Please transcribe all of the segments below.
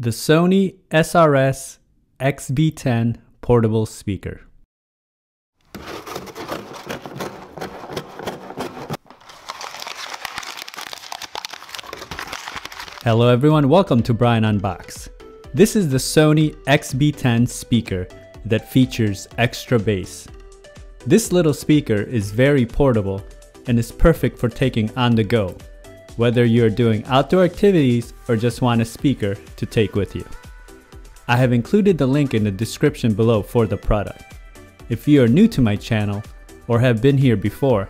The Sony SRS XB10 portable speaker. Hello everyone, welcome to Brian Unboxed. This is the Sony XB10 speaker that features extra bass. This little speaker is very portable and is perfect for taking on the go, whether you're doing outdoor activities or just want a speaker to take with you. I have included the link in the description below for the product. If you are new to my channel or have been here before,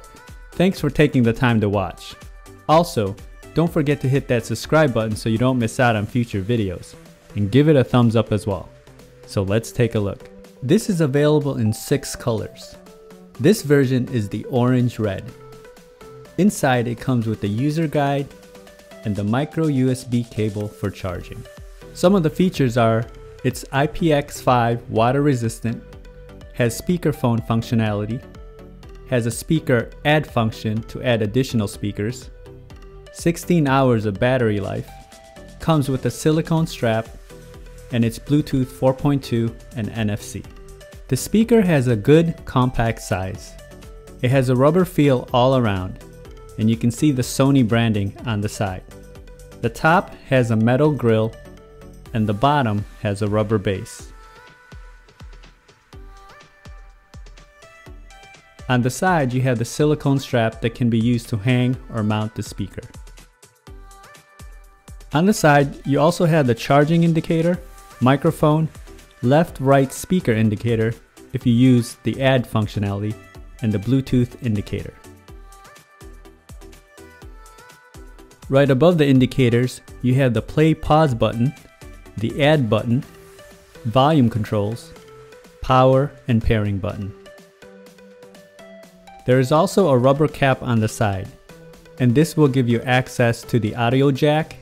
thanks for taking the time to watch. Also, don't forget to hit that subscribe button so you don't miss out on future videos, and give it a thumbs up as well. So let's take a look. This is available in 6 colors. This version is the orange red. Inside it comes with the user guide and the micro USB cable for charging. Some of the features are it's IPX5 water resistant, has speakerphone functionality, has a speaker add function to add additional speakers, 16 hours of battery life, comes with a silicone strap, and it's Bluetooth 4.2 and NFC. The speaker has a good compact size. It has a rubber feel all around, and you can see the Sony branding on the side. The top has a metal grill and the bottom has a rubber base. On the side you have the silicone strap that can be used to hang or mount the speaker. On the side you also have the charging indicator, microphone, left-right speaker indicator if you use the add functionality, and the Bluetooth indicator. Right above the indicators, you have the play pause button, the add button, volume controls, power and pairing button. There is also a rubber cap on the side, and this will give you access to the audio jack,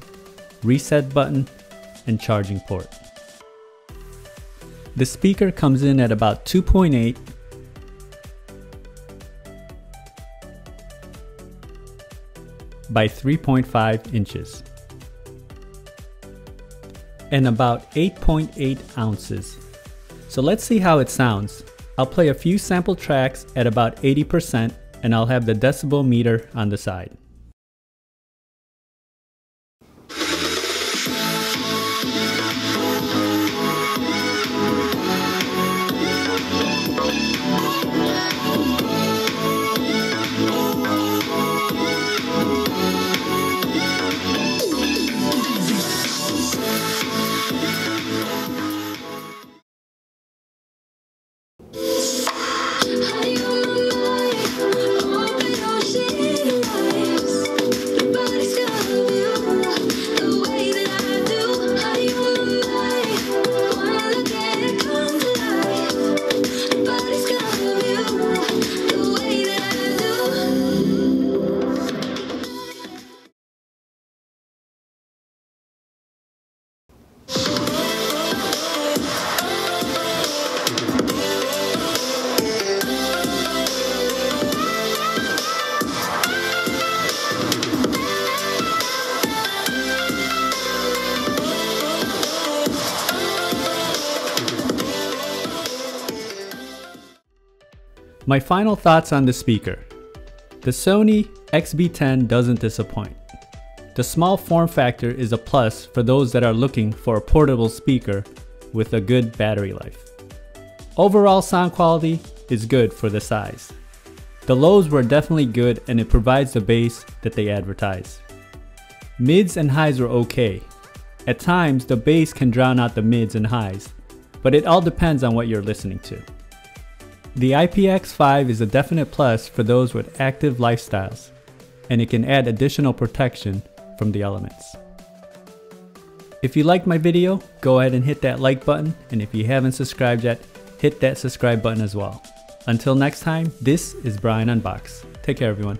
reset button, and charging port. The speaker comes in at about 2.8 by 3.5 inches and about 8.8 ounces. So let's see how it sounds. I'll play a few sample tracks at about 80% and I'll have the decibel meter on the side. My final thoughts on the speaker. The Sony XB10 doesn't disappoint. The small form factor is a plus for those that are looking for a portable speaker with a good battery life. Overall sound quality is good for the size. The lows were definitely good and it provides the bass that they advertise. Mids and highs were okay. At times the bass can drown out the mids and highs, but it all depends on what you're listening to. The IPX5 is a definite plus for those with active lifestyles, and it can add additional protection from the elements. If you liked my video, go ahead and hit that like button, and if you haven't subscribed yet, hit that subscribe button as well. Until next time, this is Brian Unboxed. Take care everyone.